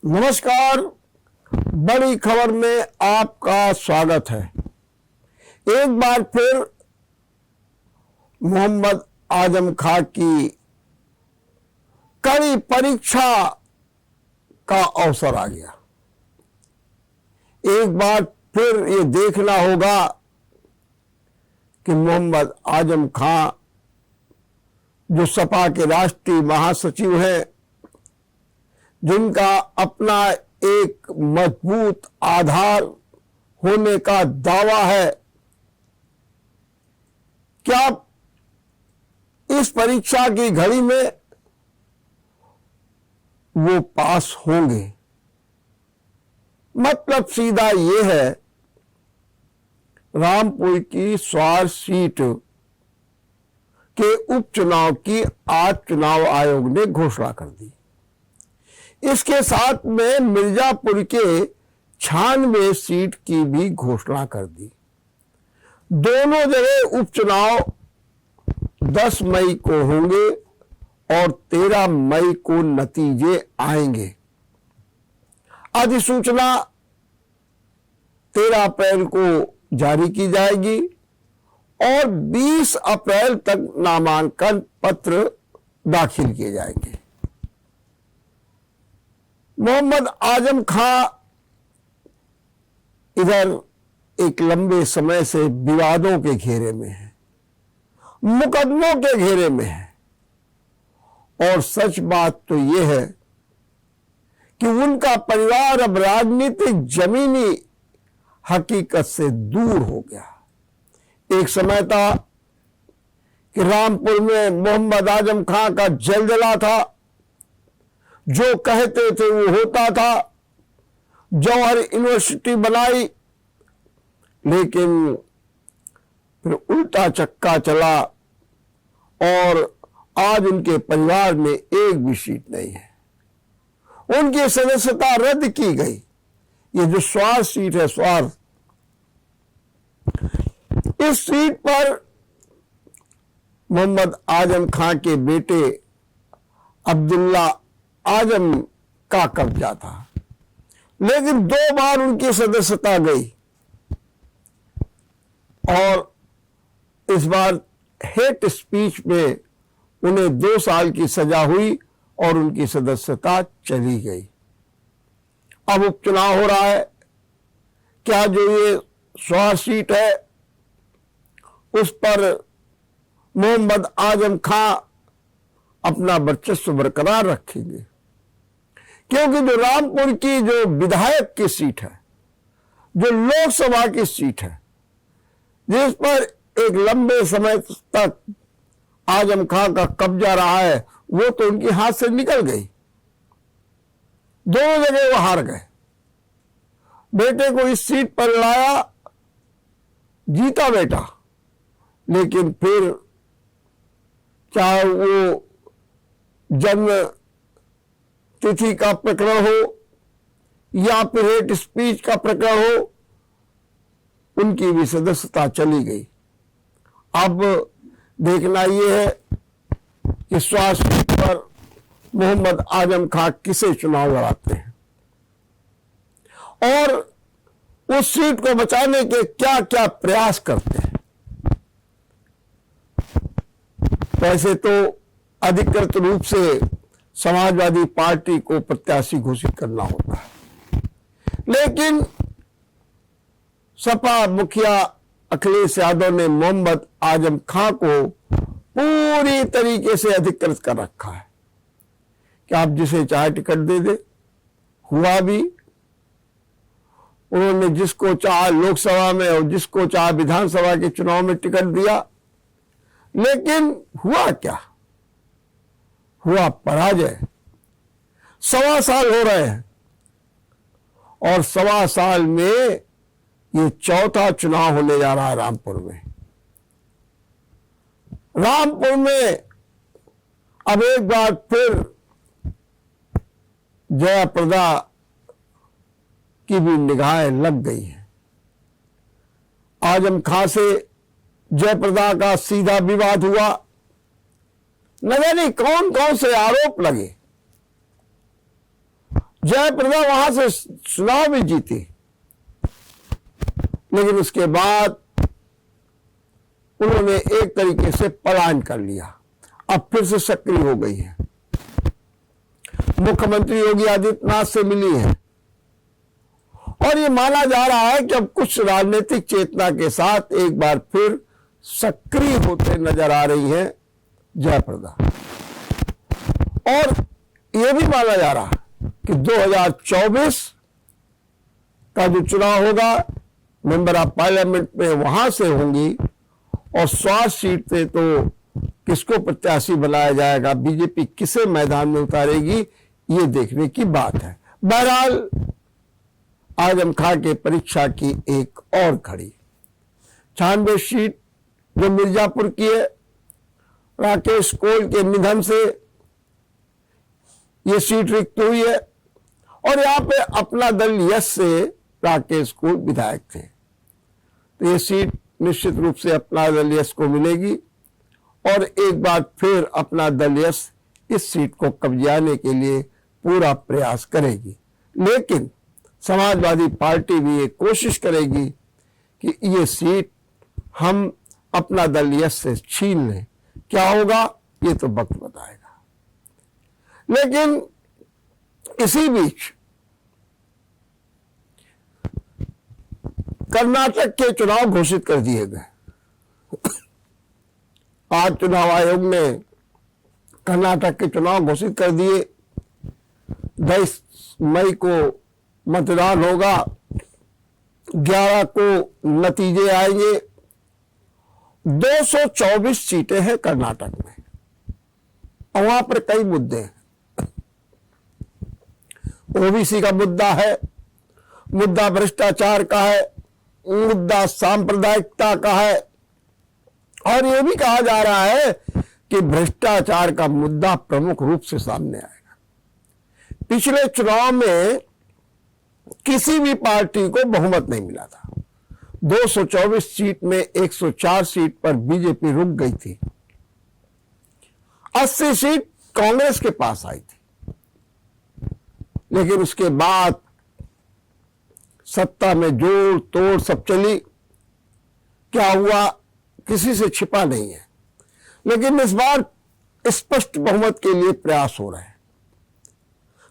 नमस्कार। बड़ी खबर में आपका स्वागत है। एक बार फिर मोहम्मद आजम खां की कड़ी परीक्षा का अवसर आ गया। एक बार फिर ये देखना होगा कि मोहम्मद आजम खां जो सपा के राष्ट्रीय महासचिव हैं, जिनका अपना एक मजबूत आधार होने का दावा है, क्या इस परीक्षा की घड़ी में वो पास होंगे? मतलब सीधा ये है, रामपुर की स्वार सीट के उपचुनाव की आज चुनाव आयोग ने घोषणा कर दी। इसके साथ में मिर्जापुर के 96 सीट की भी घोषणा कर दी। दोनों जगह उपचुनाव 10 मई को होंगे और 13 मई को नतीजे आएंगे। अधिसूचना 13 अप्रैल को जारी की जाएगी और 20 अप्रैल तक नामांकन पत्र दाखिल किए जाएंगे। मोहम्मद आजम खां इधर एक लंबे समय से विवादों के घेरे में है, मुकदमों के घेरे में है, और सच बात तो यह है कि उनका परिवार अब राजनीतिक जमीनी हकीकत से दूर हो गया। एक समय था कि रामपुर में मोहम्मद आजम खां का जलजला था, जो कहते थे वो होता था। जौहर यूनिवर्सिटी बनाई, लेकिन फिर उल्टा चक्का चला और आज उनके परिवार में एक भी सीट नहीं है। उनकी सदस्यता रद्द की गई। ये जो स्वार सीट है, स्वार, इस सीट पर मोहम्मद आजम खां के बेटे अब्दुल्ला आजम का कब्जा था, लेकिन 2 बार उनकी सदस्यता गई और इस बार हेट स्पीच में उन्हें 2 साल की सजा हुई और उनकी सदस्यता चली गई। अब उपचुनाव हो रहा है। क्या जो ये स्वार सीट है उस पर मोहम्मद आजम खां अपना वर्चस्व बरकरार रखेंगे? क्योंकि जो रामपुर की जो विधायक की सीट है, जो लोकसभा की सीट है, जिस पर एक लंबे समय तक आजम खां का कब्जा रहा है, वो तो उनके हाथ से निकल गई। दोनों जगह वो हार गए। बेटे को इस सीट पर लाया, जीता बेटा, लेकिन फिर चाहे वो जन्म तिथि का प्रकरण हो या फिर हेट स्पीच का प्रकरण हो, उनकी भी सदस्यता चली गई। अब देखना यह है कि स्वास्थ्य पर मोहम्मद आजम खां किसे चुनाव लड़ाते हैं और उस सीट को बचाने के क्या क्या प्रयास करते हैं। वैसे तो अधिकृत रूप से समाजवादी पार्टी को प्रत्याशी घोषित करना होता है, लेकिन सपा मुखिया अखिलेश यादव ने मोहम्मद आजम खां को पूरी तरीके से अधिकृत कर रखा है कि आप जिसे चाहे टिकट दे दे। हुआ भी। उन्होंने जिसको चाहा लोकसभा में और जिसको चाहा विधानसभा के चुनाव में टिकट दिया, लेकिन हुआ क्या? हुआ पराजय। 1.25 साल हो रहे हैं और 1.25 साल में ये 4था चुनाव होने जा रहा है रामपुर में। रामपुर में अब एक बार फिर जयाप्रदा की भी निगाहें लग गई हैं। आजम खां से जयप्रदा का सीधा विवाद हुआ। न जाने कौन कौन से आरोप लगे। जयप्रदा वहां से चुनाव भी जीती, लेकिन उसके बाद उन्होंने एक तरीके से पलायन कर लिया। अब फिर से सक्रिय हो गई है, मुख्यमंत्री योगी आदित्यनाथ से मिली है और ये माना जा रहा है कि अब कुछ राजनीतिक चेतना के साथ एक बार फिर सक्रिय होते नजर आ रही हैं जयप्रदा। और यह भी माना जा रहा है कि 2024 का जो चुनाव होगा मेंबर ऑफ पार्लियामेंट में वहां से होंगी और 100 सीट से तो किसको प्रत्याशी बनाया जाएगा, बीजेपी किसे मैदान में उतारेगी, ये देखने की बात है। बहरहाल आजम खां के परीक्षा की एक और घड़ी, 96 सीट जो मिर्जापुर की है, राकेश कोल के निधन से ये सीट रिक्त हुई है और यहां पे अपना दल यश से राकेश कोल विधायक थे, तो ये सीट निश्चित रूप से अपना दल यश को मिलेगी और एक बार फिर अपना दल यश इस सीट को कब्जाने के लिए पूरा प्रयास करेगी। लेकिन समाजवादी पार्टी भी ये कोशिश करेगी कि ये सीट हम अपना दल यश से छीन लें। क्या होगा ये तो वक्त बताएगा। लेकिन इसी बीच कर्नाटक के चुनाव घोषित कर दिए गए। आज चुनाव आयोग ने कर्नाटक के चुनाव घोषित कर दिए। 22 मई को मतदान होगा, 11 को नतीजे आएंगे। 224 सीटें हैं कर्नाटक में और वहां पर कई मुद्दे हैं। ओबीसी का मुद्दा है, मुद्दा भ्रष्टाचार का है, मुद्दा सांप्रदायिकता का है और यह भी कहा जा रहा है कि भ्रष्टाचार का मुद्दा प्रमुख रूप से सामने आएगा। पिछले चुनाव में किसी भी पार्टी को बहुमत नहीं मिला था। 224 सीट में 104 सीट पर बीजेपी रुक गई थी। 80 सीट कांग्रेस के पास आई थी, लेकिन उसके बाद सत्ता में जोड़ तोड़ सब चली। क्या हुआ किसी से छिपा नहीं है, लेकिन इस बार स्पष्ट बहुमत के लिए प्रयास हो रहे हैं।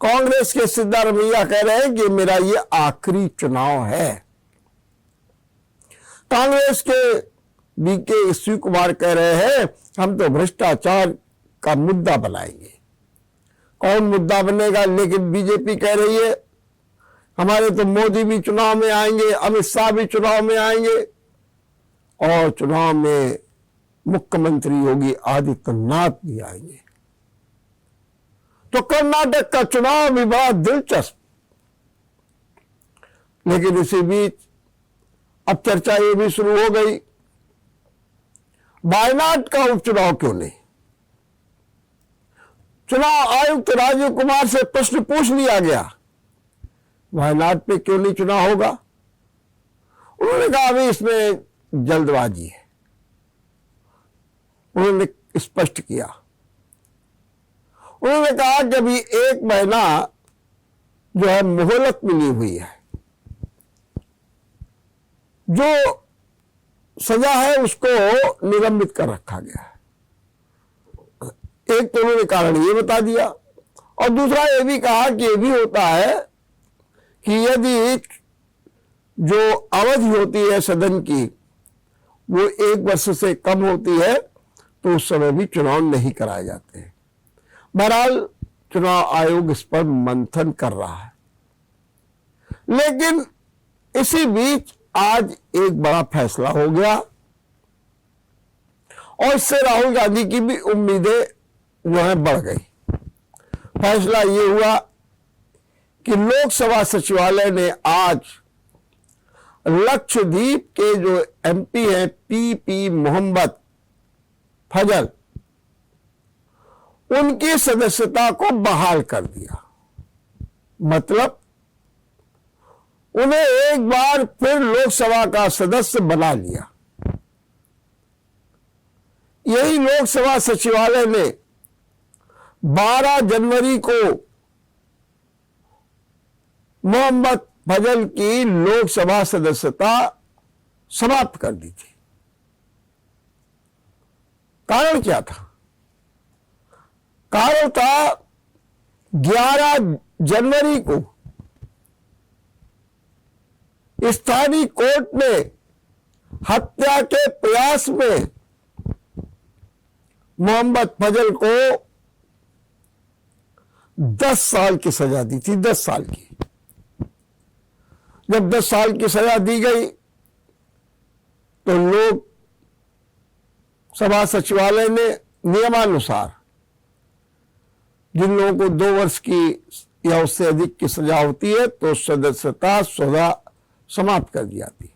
कांग्रेस के सिद्धारमैया कह रहे हैं कि मेरा ये आखिरी चुनाव है। कांग्रेस के बीके शिव कुमार कह रहे हैं हम तो भ्रष्टाचार का मुद्दा बनाएंगे। कौन मुद्दा बनेगा, लेकिन बीजेपी कह रही है हमारे तो मोदी भी चुनाव में आएंगे, अमित शाह भी चुनाव में आएंगे और चुनाव में मुख्यमंत्री योगी आदित्यनाथ भी आएंगे। तो कर्नाटक का चुनाव भी बड़ा दिलचस्प। लेकिन इसी बीच अब चर्चा ये भी शुरू हो गई, वायनाड का उपचुनाव क्यों नहीं। चुनाव आयुक्त राजीव कुमार से प्रश्न पूछ लिया गया, वायनाड पे क्यों नहीं चुनाव होगा। उन्होंने कहा अभी इसमें जल्दबाजी है। उन्होंने स्पष्ट किया, उन्होंने कहा कि अभी 1 महीना जो है मोहलत मिली हुई है, जो सजा है उसको निलंबित कर रखा गया है। एक तो उन्होंने कारण ये बता दिया और दूसरा ये भी कहा कि ये भी होता है कि यदि जो अवधि होती है सदन की वो 1 वर्ष से कम होती है तो उस समय भी चुनाव नहीं कराए जाते हैं। बहरहाल चुनाव आयोग इस पर मंथन कर रहा है। लेकिन इसी बीच आज एक बड़ा फैसला हो गया और इससे राहुल गांधी की भी उम्मीदें जो है बढ़ गई। फैसला ये हुआ कि लोकसभा सचिवालय ने आज लक्षद्वीप के जो एमपी हैं पीपी मोहम्मद फजल, उनकी सदस्यता को बहाल कर दिया। मतलब उन्हें एक बार फिर लोकसभा का सदस्य बना लिया। यही लोकसभा सचिवालय ने 12 जनवरी को मोहम्मद फजल की लोकसभा सदस्यता समाप्त कर दी थी। कारण क्या था? कारण था 11 जनवरी को स्थानीय कोर्ट ने हत्या के प्रयास में मोहम्मद फजल को 10 साल की सजा दी थी। 10 साल की। जब 10 साल की सजा दी गई तो लोक सभा सचिवालय ने नियमानुसार जिन लोगों को 2 वर्ष की या उससे अधिक की सजा होती है तो सदस्यता स्वतः समाप्त कर दी जाती।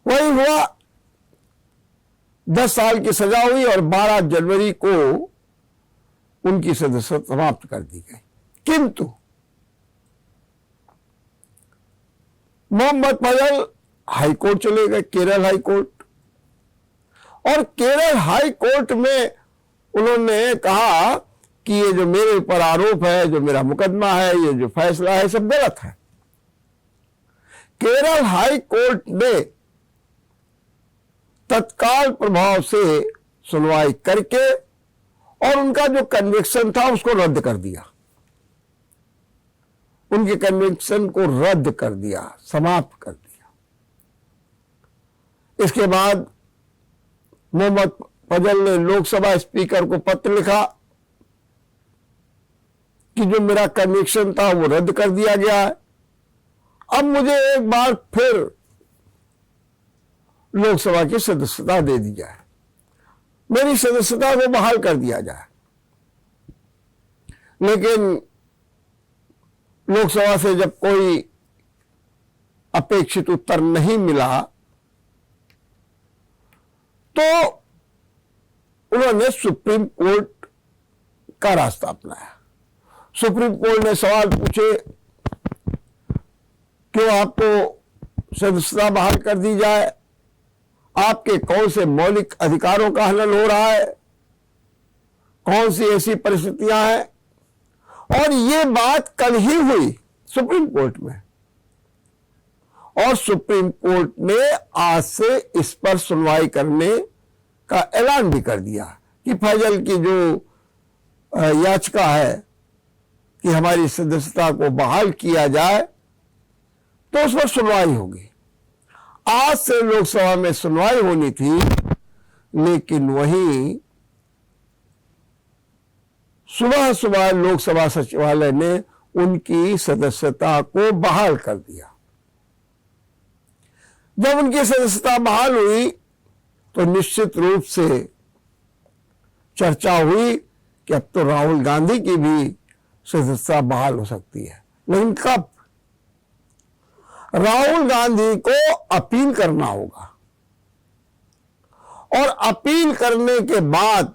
वही हुआ, 10 साल की सजा हुई और 12 जनवरी को उनकी सदस्यता समाप्त कर दी गई। किंतु मोहम्मद फजल हाईकोर्ट चले गए, केरल हाईकोर्ट, और केरल हाईकोर्ट में उन्होंने कहा कि ये जो मेरे ऊपर आरोप है, जो मेरा मुकदमा है, ये जो फैसला है, सब गलत है। केरल हाईकोर्ट ने तत्काल प्रभाव से सुनवाई करके और उनका जो कन्विक्शन था उसको रद्द कर दिया। उनके कन्विक्शन को रद्द कर दिया, समाप्त कर दिया। इसके बाद मोहम्मद फजल ने लोकसभा स्पीकर को पत्र लिखा कि जो मेरा कन्विक्शन था वो रद्द कर दिया गया है, अब मुझे एक बार फिर लोकसभा की सदस्यता दे दी जाए, मेरी सदस्यता को बहाल कर दिया जाए। लेकिन लोकसभा से जब कोई अपेक्षित उत्तर नहीं मिला तो उन्होंने सुप्रीम कोर्ट का रास्ता अपनाया। सुप्रीम कोर्ट ने सवाल पूछे, क्यों आपको सदस्यता बहाल कर दी जाए? आपके कौन से मौलिक अधिकारों का हनन हो रहा है? कौन सी ऐसी परिस्थितियां हैं? और ये बात कल ही हुई सुप्रीम कोर्ट में, और सुप्रीम कोर्ट ने आज से इस पर सुनवाई करने का ऐलान भी कर दिया कि फैजल की जो याचिका है कि हमारी सदस्यता को बहाल किया जाए तो उस पर सुनवाई होगी। आज से लोकसभा में सुनवाई होनी थी, लेकिन वहीं सुबह सुबह लोकसभा सचिवालय ने उनकी सदस्यता को बहाल कर दिया। जब उनकी सदस्यता बहाल हुई तो निश्चित रूप से चर्चा हुई कि अब तो राहुल गांधी की भी सदस्यता बहाल हो सकती है। लेकिन कब? राहुल गांधी को अपील करना होगा, और अपील करने के बाद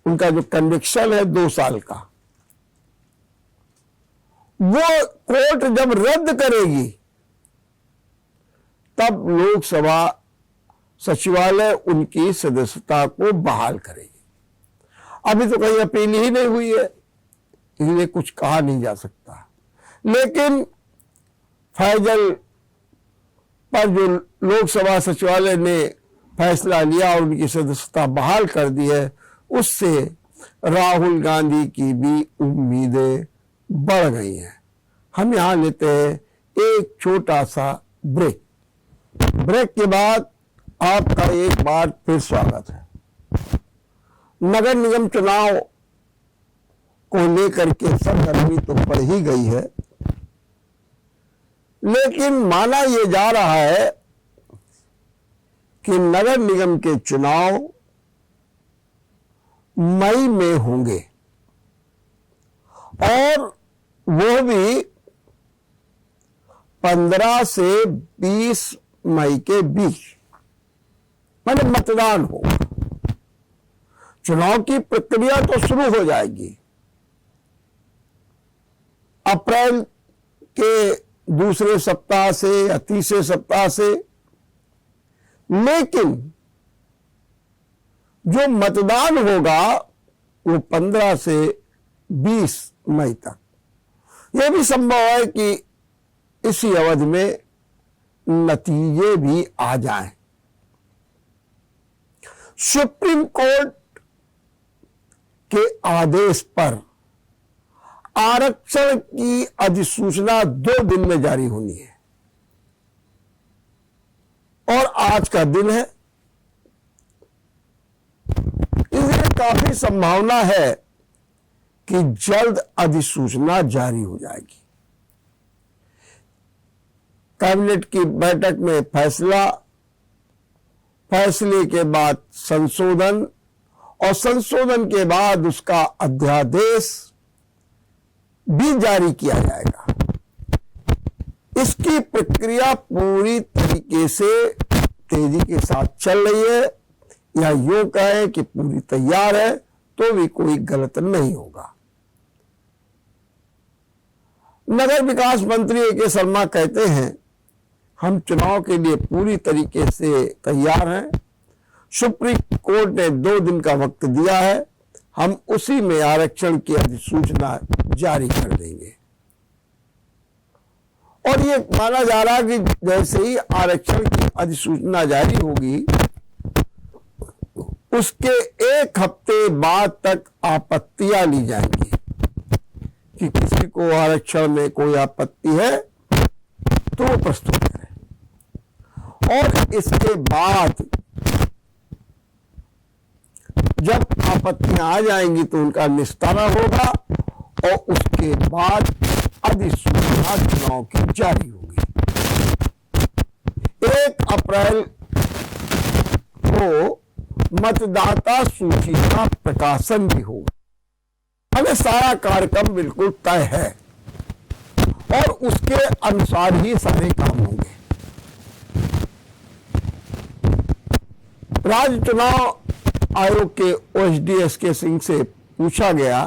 उनका जो कन्विक्शन है 2 साल का, वो कोर्ट जब रद्द करेगी तब लोकसभा सचिवालय उनकी सदस्यता को बहाल करेगी। अभी तो कहीं अपील ही नहीं हुई है, इसलिए कुछ कहा नहीं जा सकता। लेकिन फैजल पर जो लोकसभा सचिवालय ने फैसला लिया और उनकी सदस्यता बहाल कर दी है, उससे राहुल गांधी की भी उम्मीदें बढ़ गई हैं। हम यहां लेते हैं एक छोटा सा ब्रेक। ब्रेक के बाद आपका एक बार फिर स्वागत है। नगर निगम चुनाव को लेकर के सरगर्मी तो बढ़ ही गई है, लेकिन माना यह जा रहा है कि नगर निगम के चुनाव मई में होंगे, और वो भी 15 से 20 मई के बीच, माने मतदान होगा। चुनाव की प्रक्रिया तो शुरू हो जाएगी अप्रैल के दूसरे सप्ताह से या तीसरे सप्ताह से, लेकिन जो मतदान होगा वो 15 से 20 मई तक। यह भी संभव है कि इसी अवधि में नतीजे भी आ जाएं। सुप्रीम कोर्ट के आदेश पर आरक्षण की अधिसूचना 2 दिन में जारी होनी है और आज का दिन है, इसलिए काफी संभावना है कि जल्द अधिसूचना जारी हो जाएगी। कैबिनेट की बैठक में फैसले के बाद संशोधन और संशोधन के बाद उसका अध्यादेश भी जारी किया जाएगा। इसकी प्रक्रिया पूरी तरीके से तेजी के साथ चल रही है, या यूं कहें कि पूरी तैयार है तो भी कोई गलत नहीं होगा। नगर विकास मंत्री ए.के. शर्मा कहते हैं, हम चुनाव के लिए पूरी तरीके से तैयार हैं। सुप्रीम कोर्ट ने 2 दिन का वक्त दिया है, हम उसी में आरक्षण की अधिसूचना जारी कर देंगे। और ये माना जा रहा है कि जैसे ही आरक्षण की अधिसूचना जारी होगी, उसके 1 हफ्ते बाद तक आपत्तियां ली जाएंगी कि किसी को आरक्षण में कोई आपत्ति है तो वो प्रस्तुत करें, और इसके बाद जब आपत्तियां आ जाएंगी तो उनका निस्तारा होगा और उसके बाद अधिसूचना चुनाव की जारी होगी। 1 अप्रैल को मतदाता सूची का प्रकाशन भी होगा। हमें सारा कार्यक्रम बिल्कुल तय है और उसके अनुसार ही सारे काम होंगे। राज्य चुनाव आयोग के OSD सिंह से पूछा गया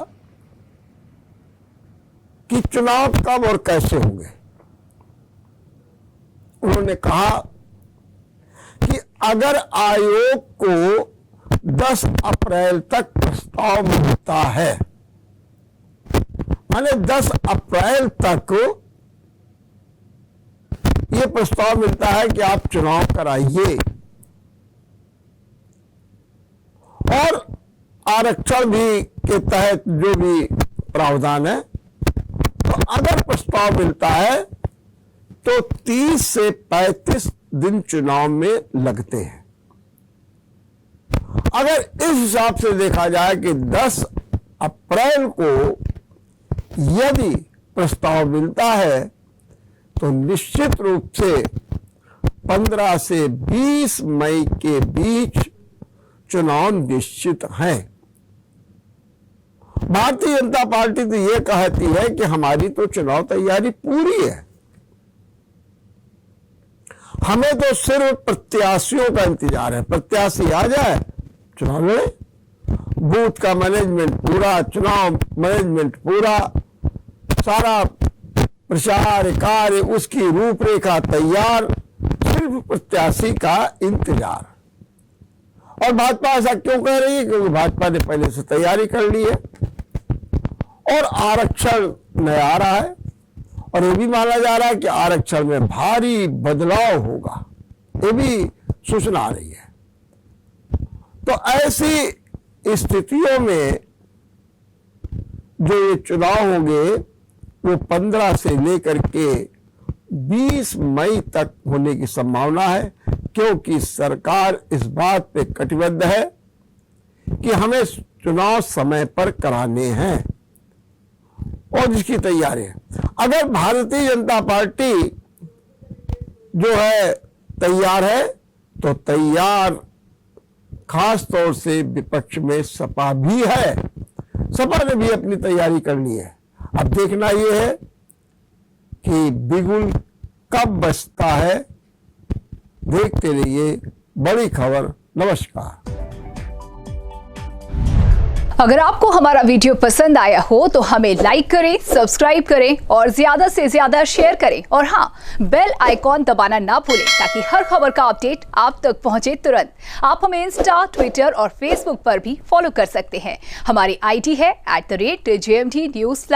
कि चुनाव कब और कैसे होंगे। उन्होंने कहा कि अगर आयोग को 10 अप्रैल तक प्रस्ताव मिलता है, माने 10 अप्रैल तक ये प्रस्ताव मिलता है कि आप चुनाव कराइए और आरक्षण भी के तहत जो भी प्रावधान है, तो अगर प्रस्ताव मिलता है तो 30 से 35 दिन चुनाव में लगते हैं। अगर इस हिसाब से देखा जाए कि 10 अप्रैल को यदि प्रस्ताव मिलता है तो निश्चित रूप से 15 से 20 मई के बीच चुनाव निश्चित हैं। भारतीय जनता पार्टी तो यह कहती है कि हमारी तो चुनाव तैयारी पूरी है, हमें तो सिर्फ प्रत्याशियों का इंतजार है। प्रत्याशी आ जाए, चुनाव लड़े, बूथ का मैनेजमेंट पूरा, चुनाव मैनेजमेंट पूरा, सारा प्रचार कार्य, उसकी रूपरेखा तैयार, सिर्फ प्रत्याशी का इंतजार। और भाजपा ऐसा क्यों कह रही है? क्योंकि भाजपा ने पहले से तैयारी कर ली है और आरक्षण नया आ रहा है और ये भी माना जा रहा है कि आरक्षण में भारी बदलाव होगा, ये भी सूचना आ रही है। तो ऐसी स्थितियों में जो ये चुनाव होंगे वो 15 से लेकर के 20 मई तक होने की संभावना है, क्योंकि सरकार इस बात पे कटिबद्ध है कि हमें चुनाव समय पर कराने हैं और जिसकी तैयारी है। अगर भारतीय जनता पार्टी जो है तैयार है तो तैयार खास तौर से विपक्ष में सपा भी है, सपा ने भी अपनी तैयारी करनी है। अब देखना यह है कि बिगुल कब बजता है। देखते रहिए बड़ी खबर। नमस्कार। अगर आपको हमारा वीडियो पसंद आया हो तो हमें लाइक करें, सब्सक्राइब करें और ज्यादा से ज्यादा शेयर करें और हाँ, बेल आइकॉन दबाना ना भूलें ताकि हर खबर का अपडेट आप तक पहुंचे तुरंत। आप हमें इंस्टा, ट्विटर और फेसबुक पर भी फॉलो कर सकते हैं। हमारी आईडी है @JMT News।